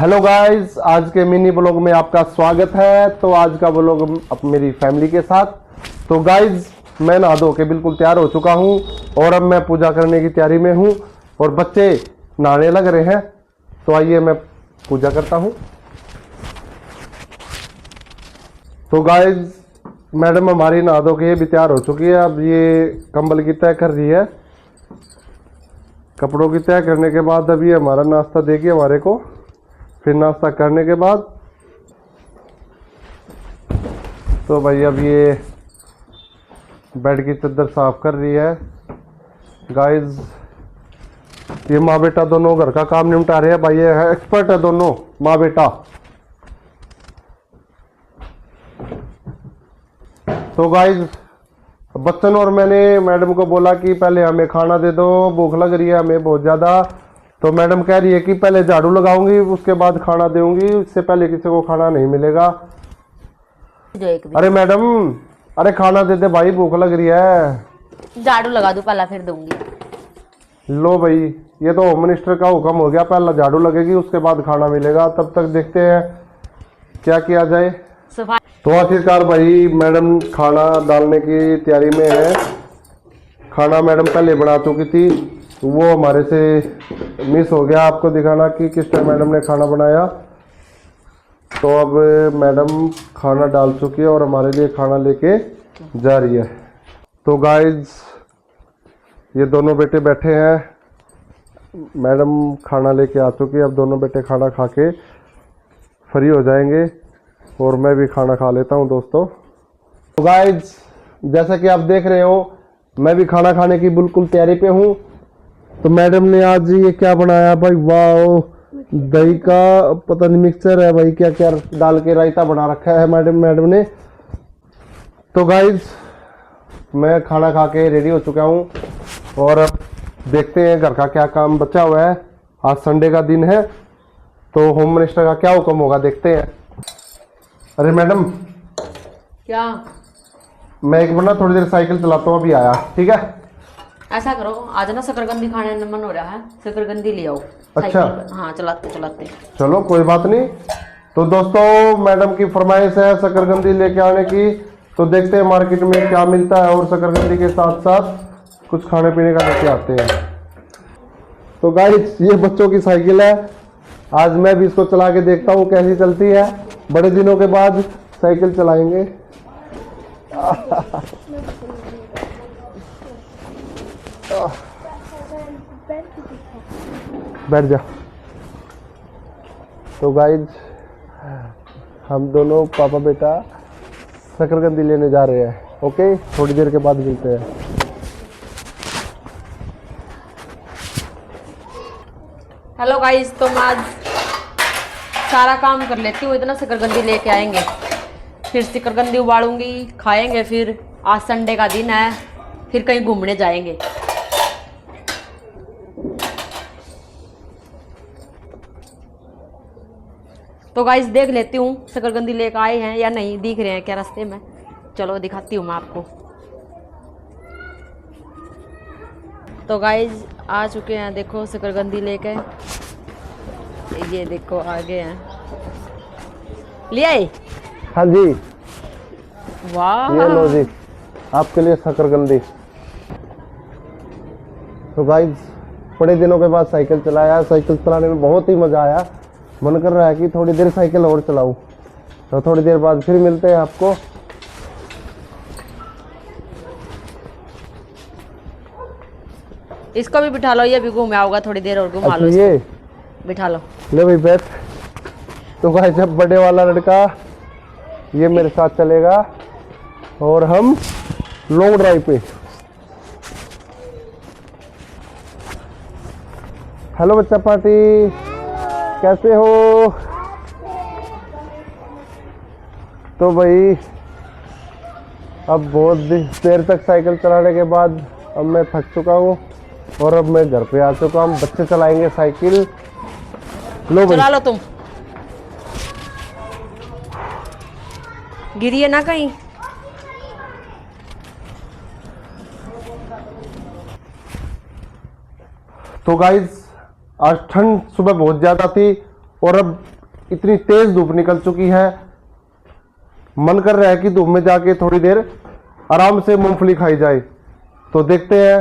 Hello guys, आज के mini blog में आपका स्वागत है। तो आज का ब्लॉग मेरी फैमिली के साथ। तो गाइस, मैं नहा धो के बिल्कुल तैयार हो चुका हूं और अब मैं पूजा करने की तैयारी में हूं और बच्चे नहाने लग रहे हैं। तो आइए मैं पूजा करता हूं। तो गाइस, मैडम हमारी नहा धो के भी तैयार हो चुकी है। अब ये कंबल की तय कर रही है। कपड़ों की तय करने के बाद अभी हमारा नाश्ता देगी हमारे को। फिर नाश्ता करने के बाद तो भाई अब ये बेड की चादर साफ कर रही है। गाइस, ये माँ बेटा दोनों घर का काम निपटा रहे हैं। भाई ये है एक्सपर्ट है दोनों माँ बेटा। तो गाइस, बच्चन और मैंने मैडम को बोला कि पहले हमें खाना दे दो, भूख लग रही है हमें बहुत ज़्यादा। तो मैडम कह रही है कि पहले झाड़ू लगाऊंगी उसके बाद खाना दूंगी, इससे पहले किसी को खाना नहीं मिलेगा। अरे मैडम, अरे खाना दे दे भाई, भूख लग रही है। झाड़ू लगा दूं पहला फिर दूंगी। लो भाई, ये तो होम मिनिस्टर का हुक्म हो गया, पहला झाड़ू लगेगी उसके बाद खाना मिलेगा। तब तक देखते हैं क्या किया जाए। तो आखिरकार भाई मैडम खाना डालने की तैयारी में है। खाना मैडम पहले बना चुकी थी, वो हमारे से मिस हो गया आपको दिखाना कि किस टाइम मैडम ने खाना बनाया। तो अब मैडम खाना डाल चुकी है और हमारे लिए खाना लेके जा रही है। तो गाइस, ये दोनों बेटे बैठे हैं। मैडम खाना लेके आ चुकी है। अब दोनों बेटे खाना खा के फ्री हो जाएंगे और मैं भी खाना खा लेता हूं दोस्तों। तो गाइस, जैसा कि आप देख रहे हो, मैं भी खाना खाने की बिल्कुल तैयारी पे हूं। तो मैडम ने आज ये क्या बनाया भाई, वाह, दही का पता नहीं मिक्सचर है भाई, क्या क्या डाल के रायता बना रखा है मैडम ने। तो गाइस, मैं खाना खा के रेडी हो चुका हूं और अब देखते हैं घर का क्या काम बचा हुआ है। आज संडे का दिन है तो होम मिनिस्टर का क्या हुक्म होगा, देखते हैं। अरे मैडम, क्या? मैं एक बार ना थोड़ी देर साइकिल चलाता हूँ, अभी आया, ठीक है? ऐसा करो, आज ना शकरकंदी खाने का मन हो रहा है, शकरकंदी ले आओ। अच्छा। हाँ, चलाते चलाते। चलो कोई बात नहीं। तो दोस्तों, मैडम की फरमाइश है शकरकंदी लेके आने की। तो देखते हैं मार्केट में क्या मिलता है और शकरकंदी के साथ साथ कुछ खाने पीने का लेके आते हैं। तो गाइस, ये बच्चों की साइकिल है। आज मैं भी इसको चला के देखता हूँ कैसी चलती है। बड़े दिनों के बाद साइकिल चलाएंगे। बैठ जा। तो गाइस, हम दोनों पापा बेटा शकरकंदी लेने जा रहे हैं। ओके, थोड़ी देर के बाद मिलते हैं। हेलो गाइस, तो मैं आज सारा काम कर लेती हूँ। इतना शकरकंदी लेके आएंगे, फिर शकरकंदी उबालूंगी, खाएंगे। फिर आज संडे का दिन है, फिर कहीं घूमने जाएंगे। तो गाइस, देख लेती हूँ शकरकंदी लेकर आए हैं या नहीं, दिख रहे हैं क्या रास्ते में। चलो दिखाती हूँ मैं आपको। तो गाइस, आ चुके हैं, देखो शकरकंदी लेके। ये देखो आगे हैं, ले आए। हाँ जी, वाह, ये लो जी, आपके लिए शकरकंदी। तो गाइस, बड़े दिनों के बाद साइकिल चलाया। साइकिल चलाने में बहुत ही मजा आया। मन कर रहा है कि थोड़ी देर साइकिल और चलाऊं। तो थोड़ी देर बाद फिर मिलते हैं आपको। इसको भी बिठा लो, ये भी घूम आओगा, थोड़ी देर और घुमा लो। ये बिठा लो। ले भाई, बैठ। तो गाइस, जब बड़े वाला लड़का ये मेरे साथ चलेगा और हम लॉन्ग ड्राइव पे। हेलो बच्चा पार्टी, कैसे हो? तो भाई, अब बहुत देर तक साइकिल चलाने के बाद अब मैं थक चुका हूँ और अब मैं घर पे आ चुका हूँ। बच्चे चलाएंगे साइकिल। लो भाई, चला लो तुम, गिरिए ना कहीं। तो गाइस, आज ठंड सुबह बहुत ज़्यादा थी और अब इतनी तेज धूप निकल चुकी है, मन कर रहा है कि धूप में जाके थोड़ी देर आराम से मूंगफली खाई जाए। तो देखते हैं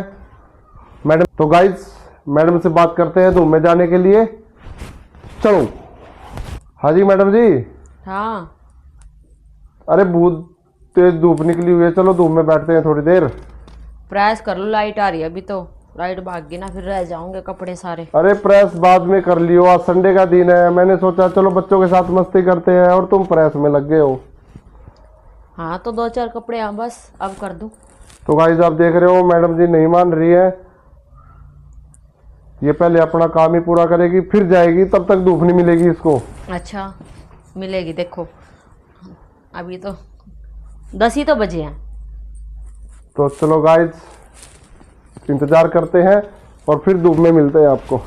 मैडम। तो गाइस मैडम से बात करते हैं धूप में जाने के लिए। चलो। हाँ जी मैडम जी। हाँ। अरे बहुत तेज धूप निकली हुई है, चलो धूप में बैठते हैं थोड़ी देर। प्रेस कर लो, लाइट आ रही है अभी तो। लाइट भाग गई ना फिर रह जाओगे कपड़े सारे। अरे प्रेस बाद में कर लियो, आज संडे का दिन है, मैंने सोचा चलो बच्चों के साथ मस्ती करते हैं और तुम प्रेस में लग गए हो। हाँ तो 2-4 कपड़े हैं बस, अब कर दूं। तो गाइस आप देख रहे हो मैडम जी नहीं मान रही है, ये पहले अपना काम ही पूरा करेगी फिर जाएगी, तब तक धूप नहीं मिलेगी इसको। अच्छा मिलेगी, देखो अभी तो 10 ही तो बजे हैं। तो चलो गाइस इंतजार करते हैं और फिर धूप में मिलते हैं आपको।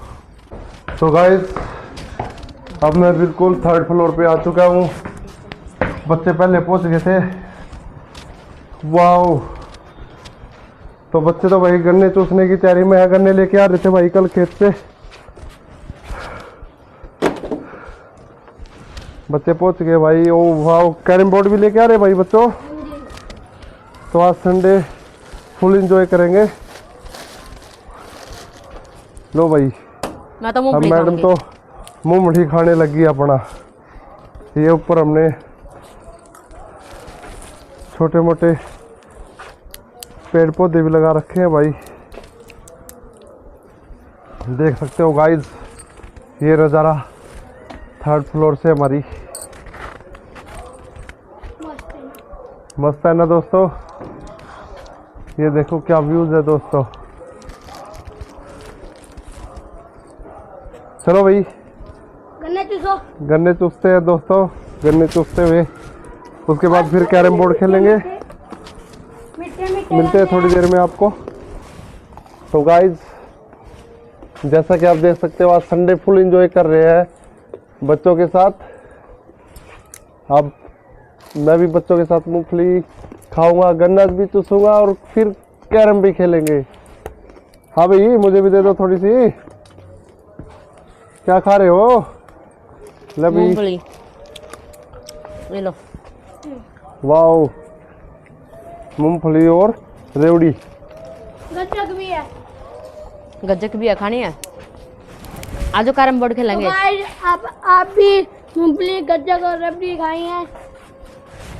तो गाइस अब मैं बिल्कुल 3rd फ्लोर पे आ चुका हूँ, बच्चे पहले पहुंच गए थे। वाओ। तो बच्चे तो भाई गन्ने चूसने की तैयारी में है, गन्ने लेके आ रहे थे भाई कल खेत से। बच्चे पहुंच गए भाई। ओ वाओ, कैरम बोर्ड भी लेके आ रहे भाई बच्चों। तो आज संडे फुल एंजॉय करेंगे। लो भाई मैं तो अब मूंगफली मैडम तो मूंगफली खाने लगी अपना। ये ऊपर हमने छोटे मोटे पेड़ पौधे भी लगा रखे हैं भाई, देख सकते हो गाइस। ये नज़ारा 3rd फ्लोर से हमारी मस्त है ना दोस्तों। ये देखो क्या व्यूज है दोस्तों। चलो भाई गन्ने चूसते हैं दोस्तों, गन्ने चूसते हुए उसके बाद फिर कैरम बोर्ड खेलेंगे। मिलते हैं थोड़ी देर में आपको। तो गाइज जैसा कि आप देख सकते हो आज संडे फुल एंजॉय कर रहे हैं बच्चों के साथ। अब मैं भी बच्चों के साथ मूंगफली खाऊंगा, गन्ना भी चूसूंगा और फिर कैरम भी खेलेंगे। हाँ भाई मुझे भी दे दो थोड़ी सी। क्या खा रहे हो? मूंगफली ले लो। वाओ, मूंगफली और रेवड़ी। गज्जक भी है। गज्जक भी है, खानी है? आज कैरम बोर्ड खेलेंगे। आप भी मूंगफली गज्जक और रबड़ी खाई हैं?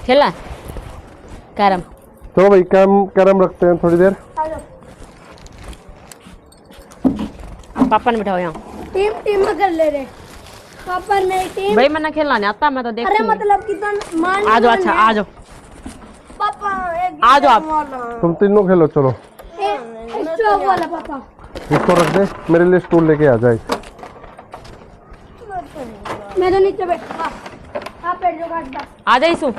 खेला कैरम? चलो भाई कैरम रखते हैं थोड़ी देर। पापा ने बिठाओ यहाँ। टीम में कर ले रहे पापा मेरी टीम। भाई मैंने खेलना नहीं आता, मैं तो देखती अरे हूँ। मतलब कि तुम मान आ जाओ। अच्छा आ जाओ, पापा आ जाओ आप। तुम तीनों खेलो। चलो स्टॉक वाला पापा इसको रख दे, मेरे लिए स्टूल लेके आ जाए। मैं तो नीचे बैठूंगा, आप बैठ जाओ। काट आ जाओ इसू, तो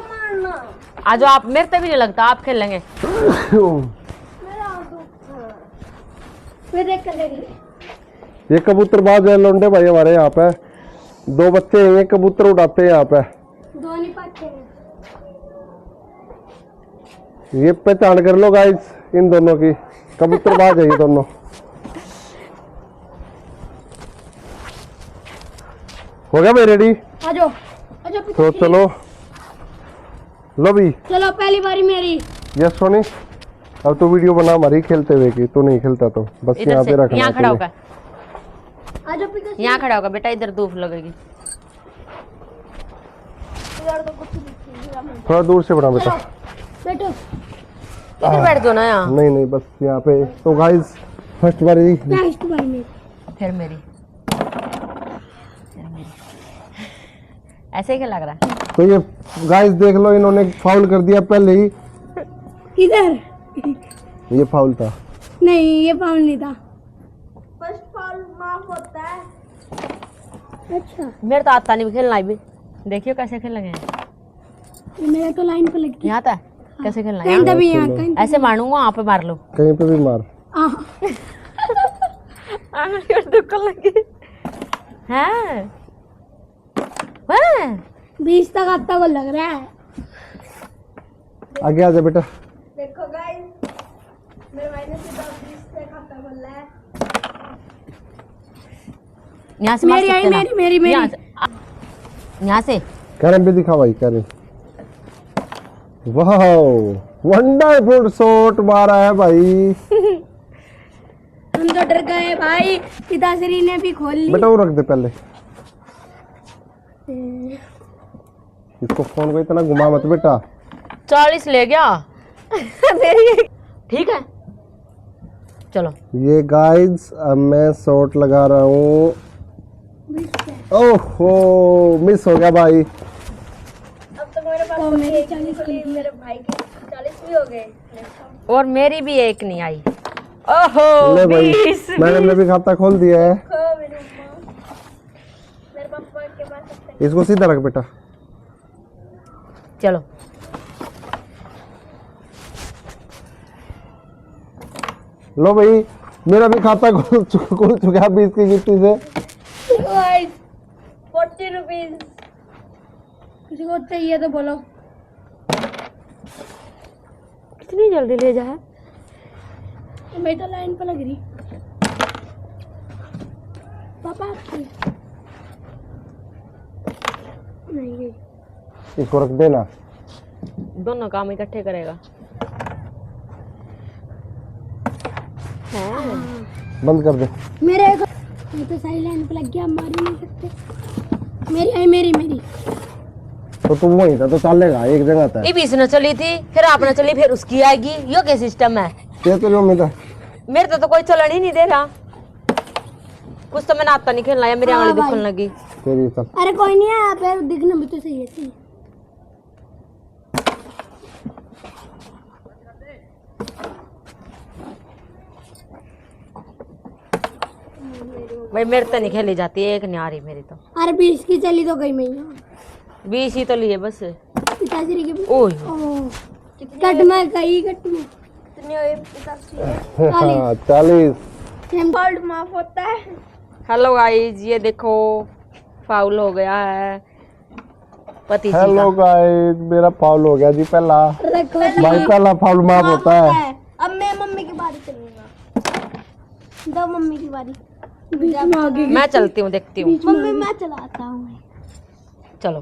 मारना आ जाओ आप। मेरे से भी नहीं लगता आप खेल लेंगे। मेरा फिर देख कर लेंगे। ये कबूतरबाज है लौंडे भाई हमारे यहाँ पे। 2 बच्चे हैं, ये कबूतर उड़ाते हैं यहाँ पे। दो नहीं पाते हैं। ये पहचान कर लो गाइस इन दोनों की, कबूतरबाज है ये दोनों। हो गया भाई रेडी? आ जाओ तो चलो लो भी। चलो पहली बारी मेरी। यस सोनी, अब तो वीडियो बना हमारी खेलते हुए की, तू नहीं खेलता तो बस यहाँ पे रखना। यहाँ खड़ा होगा, आ जाओ पिता। यहाँ खड़ा होगा बेटा, इधर धूप लगेगी। थोड़ा दूर से बना बेटा। बैठो। इधर बैठ दो ना यहाँ। नहीं बस यहाँ पे। तो गाइस फर्स्ट बारी नेक्स्ट बारी मेरी। फिर मेरी। ऐसे ही क्या लग रहा है? तो ये गाइस देख लो, इन्होंने फाउल कर दिया पहले ही। इधर ये फाउल था। नहीं, ये फाउल नहीं था। फर्स्ट फाउल माफ होता है। अच्छा, मेरे तो आता नहीं खेलना भी। देखियो कैसे खेलेंगे। मेरा तो लाइन पे लग गया। यहाँ था कैसे खेलना है? कहीं तभी यहाँ कहीं ऐसे मारूंगा, वहाँ पे मार लो। कहीं पे भी मार। हैं 20 तक आता को लग रहा है। आगे आ जा बेटा। देखो गाइस, मेरे भाई ने सीधा 20 तक आता बोला है। यहाँ से मार मेरी आई, सकते ना। मेरी यहाँ से कैरम भी दिखा भाई, कैरम। वाह, वंडरफुल शॉट मारा है भाई। हम तो डर गए भाई, पिताश्री ने भी खोल ली। बेटा वो रख दे पहले, इसको फोन को इतना घुमा मत बेटा। 40 ले गया। मेरी ठीक है, चलो। ये गाइस अब मैं शॉट लगा रहा हूँ। ओहो, मिस हो गया भाई। अब तो मेरे पास मेरे 40 मेरे भाई के 40 भी हो गए। और मेरी भी एक नहीं आई। ओहो, ले भाई, 20। मैंने भी खाता खोल दिया है। मेरे पापा के पास इसको सीधा रख बेटा। चलो लो भाई, मेरा भी खाता खुल चुका है 20 की गिफ्टी से। 40 रुपीज। किसी को चाहिए तो बोलो। कितनी जल्दी ले जा। मैं तो लाइन पर लग रही। पापा नहीं, इसको रख देना। दोनों काम इकट्ठे करेगा। बंद कर दे। मेरे मैं तो सही लाइन पे लग गया, मार ही नहीं सकते। मेरी आई, मेरी तो तुम वहीं था तो चलेगा, एक जगह था। ये बीच न चली थी, फिर आप न चली, फिर उसकी आएगी। यो क्या सिस्टम है? ये तेरी मम्मी था। मेरे तो कोई चलन ही नहीं दे रहा। कुछ तो मैंने आता नहीं खेलना है, मेरी आंगली दुखने लगी। तेरी सब। अरे कोई नहीं है, आप यार दिखना भी तो सही है। भाई मेरे तो नहीं खेली जाती, एक नहीं आ रही मेरी तो। अरे 20 की चली तो गई मैं। 20 ही तो लिए बस। पिताश्री की ओह, कट में गई, कट में कितनी हुई पिताश्री? 40। फॉल्ट माफ होता है। हेलो गाइस, ये देखो फाउल हो गया है पति जी हेलो का। गाइस, मेरा फाउल हो गया जी पहला। रखो भाई पहला फाउल माफ होता है। अब मैं मम्मी की बारी चलूंगा। दो मम्मी की बारी। मैं चलती हूँ, देखती हूँ। मम्मी मैं चलाता हूँ। चलो।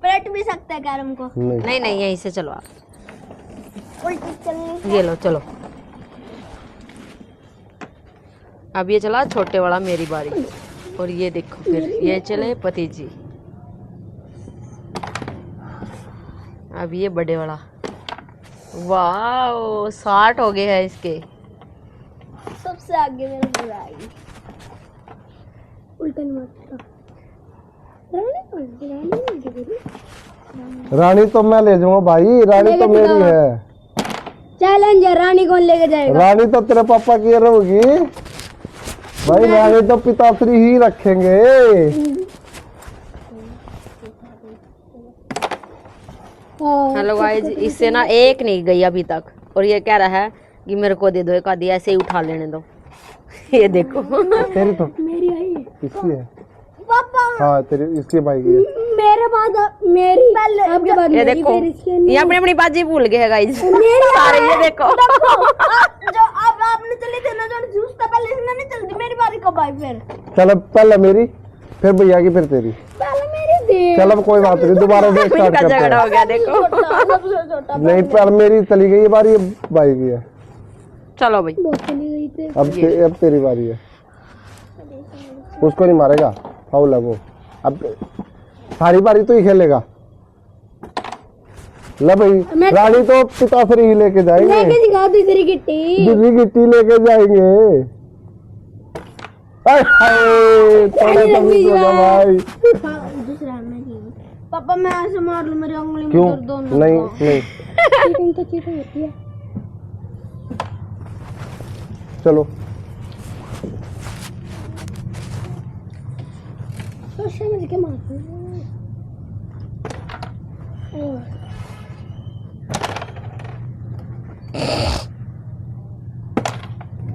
पलट भी सकता है कैरम को। नहीं नहीं, यहीं से चलो आप। उल्टी चलनी। ये लो, चलो। अब ये चला छोटे वाला, मेरी बारी। और ये देखो, फिर ये चले पति जी। अब ये बड़े वाला। वाह, 60 हो गए हैं इसके। सबसे आगे मेरा बुरा आई। उल्टा नहीं मारता। रानी तो मैं ले जाऊंगा भाई, रानी तो मेरी है। चैलेंज है, रानी कौन लेके जाएगा? रानी तो तेरे पापा की रहोगी भाई, रानी तो पिताश्री ही रखेंगे। हेलो गाइस, इससे ना एक नहीं गई अभी तक, और ये कह रहा है कि मेरे को दे दो एक आधी, ऐसे ही उठा लेने दो। ये देखो। तेरी तो मेरी आई है। इसकी है। पापा हाँ तेरी, इसकी बाइक है। मेरे बाद मेरी पहले, आपके बाद ये मेरी, देखो, फिर इसके ये अपनी अपनी बाजी भूल गए हैं गाइस। मेरी सारे ये देखो। जो अब आपने चली थी ना, जो जूस था पहले इसने नहीं चलती। मेरी बारी कब आई फिर? चलो पहले मेरी, फिर भैया की, फिर तेरी। पहले मेरी थी। चलो कोई बात नहीं, दोबारा से स्टार्ट करते झगड़ा हैं। हो गया देखो। सबसे छोटा नहीं, पर मेरी चली गई ये बारी, ये बाइक की है। चलो भाई, बहुत चली गई थी। अब तेरी बारी है। उसको नहीं मारेगा, फाउल है वो। अब सारी बारी तो ही खेलेगा। ले भाई, रानी तो पिताश्री ही लेके जाएंगे। लेके दिखा दूसरी गिट्टी। दूसरी गिट्टी लेके जाएंगे। हाय हाय, थोड़ा सा मिस हो गया भाई। दूसरा नहीं। पापा मैं ऐसे मार लूं, मेरी उंगली में क्यों? दर्द होने नहीं लगा। नहीं, चीटिंग तो चीटिंग होती है। चलो तो समझ के मार।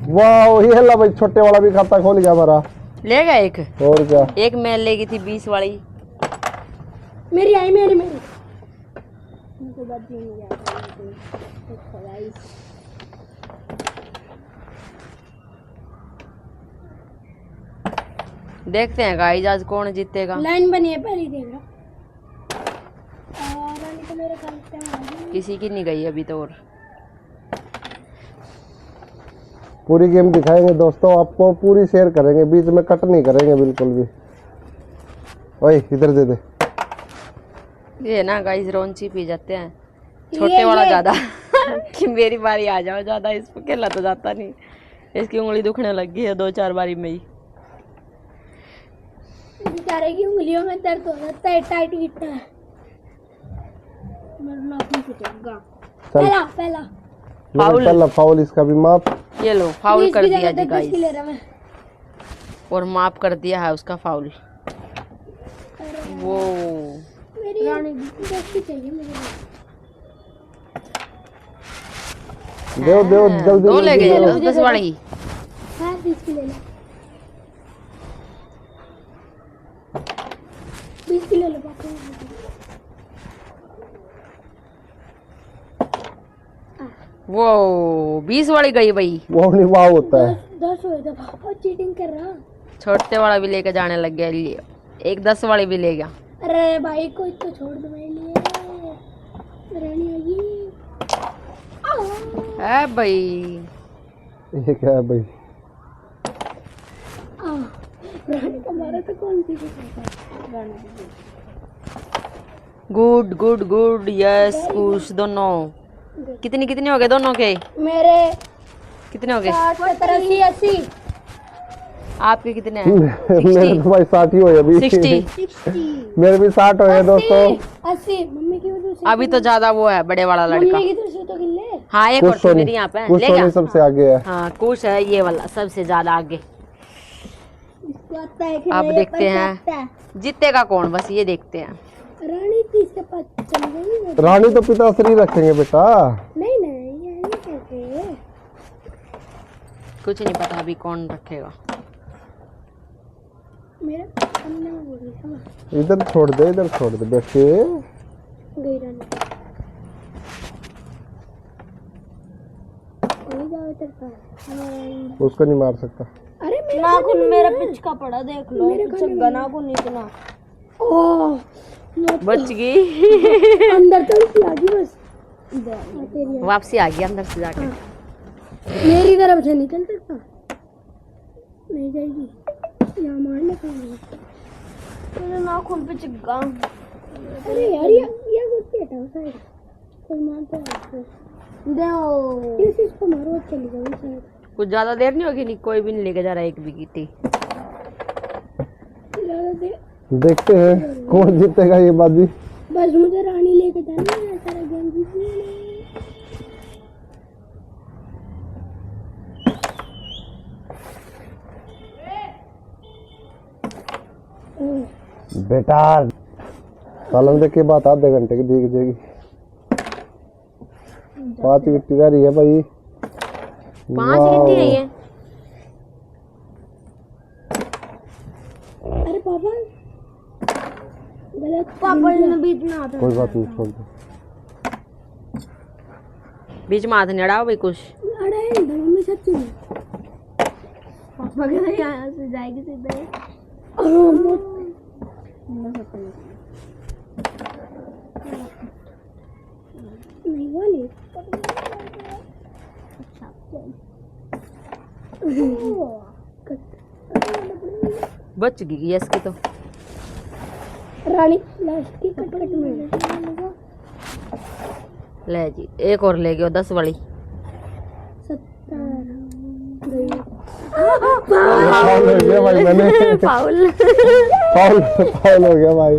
वाह, ये ला भाई, छोटे वाला भी खाता खोल गया हमारा। ले गया एक। और क्या? एक मैं ले गई थी 20 वाली। मेरी आई, मेरी मुझे बात नहीं याद। देखते हैं गाइस आज कौन जीतेगा। लाइन बनी है पहले देख रहा। रानी तो मेरे ख्याल से आ गई। किसी की नहीं गई अभी तो। और पूरी गेम दिखाएंगे दोस्तों, आपको पूरी शेयर करेंगे, बीच में कट नहीं करेंगे बिल्कुल भी। ओए इधर दे दे। ये ना गाइस रौंची पी जाते हैं, छोटे वाला ज्यादा कि मेरी बारी आ जाओ ज्यादा, इस पे खेला तो जाता नहीं। इसकी उंगली दुखने लग गई है 2-4 बारी में ही। बेचारे की उंगलियों में दर्द हो जाता है, टाइट गिरता है। मरना अपनी पिटेगा। पहला पहला फाउल, इसका भी माफ। ये लो फाउल कर दिया जी 10 की ले गाइस, रहा मैं। और माफ कर दिया है उसका फाउल। वो मेरी रानी 10 की चाहिए मुझे। दो जल्दी दो ले गए जल्दी। 10 वाली। हाँ 20 की ले लो। 20 की ले लो पापा। वो 20 वाली गई भाई। वो नहीं वाव होता है। 10 हो गया पापा, चीटिंग कर रहा। छोटे वाला भी लेके जाने लग गया, लिए एक 10 वाली भी ले गया। अरे भाई कोई तो छोड़ दो मेरे लिए। रानी आई है भाई। ये क्या है भाई? रानी का मारा तो कौन सी गुड गुड गुड यस कुछ दोनों। कितनी हो गए दोनों के? मेरे कितने हो गए? 60 70 80 80 आपके कितने हैं? मेरे तो भाई 60 ही हो अभी। 60। मेरे भी 60 हो गए दोस्तों। 80 मम्मी की वजह से। अभी तो ज्यादा वो है बड़े वाला लड़का। मम्मी की तरफ से तो गिल्ले। हाँ एक और तो मेरी यहाँ पे कुछ ले सोनी गया। सबसे आगे है। हाँ कुछ है ये वाला सबसे ज्यादा आगे। इसको आता है कि अब नहीं, देखते पर हैं। आता है। जीतेगा कौन, बस ये देखते हैं। रानी 30 से 5 चल गई। रानी तो पिताश्री रखेंगे बेटा। नहीं नहीं ये नहीं कैसे। कुछ नहीं पता अभी कौन रखेगा। मेरा सामने में बोल रही है। इधर छोड़ दे बेटे। गई रानी। कोई जाओ इधर पर। उसको नहीं मार सकता। अरे नाखून मेरा पिच का पड़ा देख लो। पिचका नाखून इतना। ओह बच गई। अंदर तो उसकी आ गई बस। तेरी वापसी आ गई अंदर से जाके। मेरी तरफ से निकल सकता नहीं जाएगी। यहाँ मारने का मेरे नाखून पे चिपका। अरे यार ये कुछ हटाओ साइड। कोई मारता है दो। इसको मारो चली जाओ साइड। कुछ ज्यादा देर नहीं होगी, नहीं कोई भी नहीं लेके जा रहा एक भी गिट्टी। ज्यादा देर देखते हैं कौन जीतेगा ये बाजी। बस मुझे रानी लेके जाना है, सारा गेम जीतना है। बेटा सालन देख के बात आधे घंटे की दिख जाएगी। 5 गिट्टी रह रही है भाई। 5 गिट्टी है ये। अरे पापा गलत पापा ने बीच में आता। कोई बात नहीं छोड़ दो। बीच में हाथ नहीं अड़ाओ भाई कुछ। अरे मम्मी सच्ची में पापा के यहाँ से जाएगी सीधे। नहीं वो नहीं। बच गई यस की तो। रानी लास्ट की कट में ले जी एक और ले गयो 10 वाली। 70 फाउल हो गया भाई मैंने। फाउल फाउल हो गया भाई।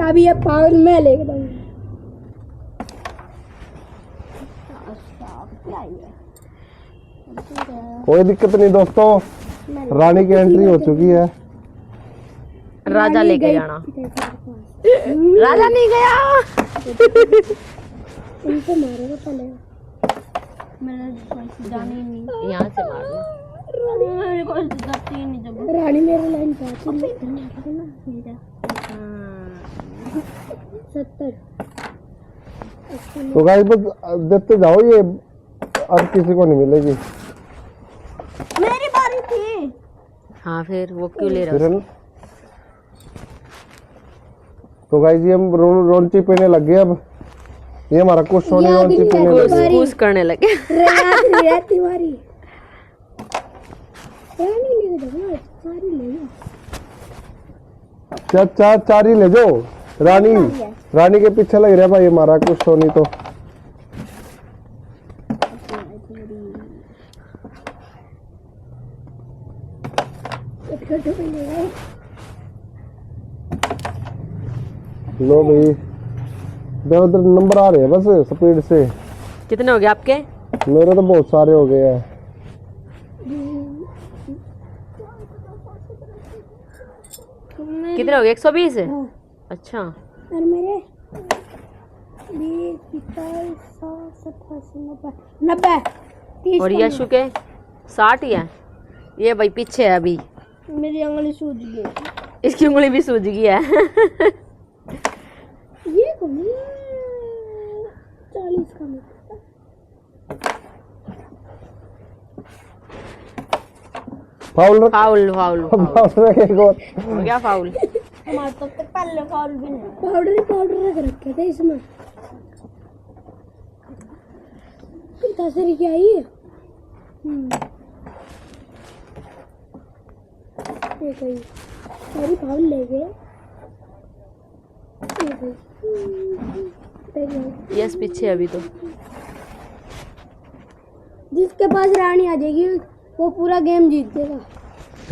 अभी ये पाउल में लेके दूंगी। कोई दिक्कत नहीं दोस्तों, रानी की एंट्री हो चुकी है। राजा लेके जाना। राजा नहीं गया। इनको मारेगा पहले। मैंने जाने नहीं। यहाँ से मारना। मेरे को जाती नहीं जब। रानी मेरे लाइन पास मेरा 70। तो गाइस बस देखते जाओ, ये अब किसी को नहीं मिलेगी। मेरी बारी थी। हाँ फिर वो क्यों ले फिर रहा है ना। तो गाइस ये हम रोंची पीने लग गए अब। ये हमारा कुछ सोनी याद रोंची नहीं पीने रहती लग गए। है? कूस करने लगे। रात नहीं रहती हमारी। रानी ले दो सारी ले लो। चार ही ले जाओ। रानी के पीछे लग रहा भाई हमारा कुछ सोनी तो। लो भाई इधर उधर नंबर आ रहे हैं बस स्पीड से। कितने हो गए आपके? मेरे तो बहुत सारे हो गए हैं। कितने हो गए? 120? अच्छा। और मेरे 20, 50, 100, 70, 80, 90, 30। और यशु के 60 ही है। ये भाई पीछे है अभी। मेरी उंगली सूज गई। इसकी उंगली भी सूज गई है। ये कौन है? 40 का metre. Foul foul foul foul एक और। हो गया फाउल। हमारे तब तक पहले फाउल भी नहीं। पाउडर रख रखे थे इसमें। तसरी क्या है ये? ये कोई सारी फाउल ले गए। यस पीछे अभी तो। जिसके पास रानी आ जाएगी वो पूरा गेम जीत देगा।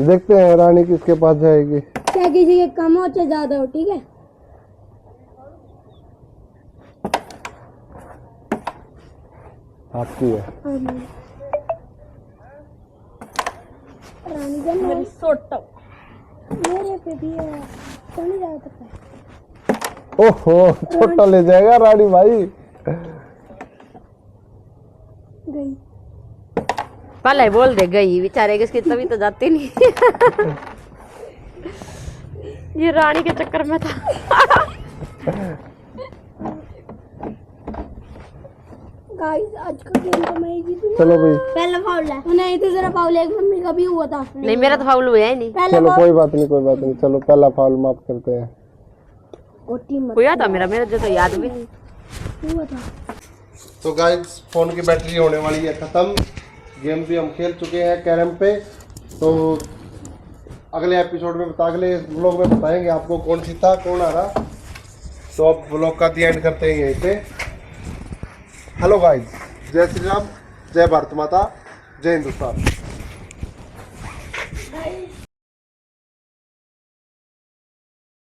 देखते हैं रानी किसके पास जाएगी। क्या किसी के कम हो चाहे ज्यादा हो, ठीक है। आपकी है। रानी का मेरी सोटो मेरे पे भी है तो नहीं जा सकता। ओहो छोटा ले जाएगा रानी भाई। गई पहले बोल दे गई बेचारे किसकी तभी तो जाती नहीं। ये रानी के चक्कर में था। गाइस आज का गेम तो मैं ही जीतूंगा। चलो भाई पहला फाउल है। नहीं तो जरा फाउल है मम्मी का भी हुआ था। नहीं मेरा तो फाउल हुआ ही नहीं। पहला चलो कोई बात नहीं चलो पहला फाउल माफ करते हैं। हुआ था मेरा जो तो याद भी नहीं हुआ था। तो गाइस फोन की बैटरी होने वाली है खत्म। गेम भी हम खेल चुके हैं कैरम पे। तो अगले एपिसोड में अगले व्लॉग में बताएंगे आपको कौन जीता कौन आ रहा। तो अब व्लॉग का एंड करते हैं यहीं पे। हेलो गाइस, जय श्री राम, जय भारत माता, जय हिंदुस्तान।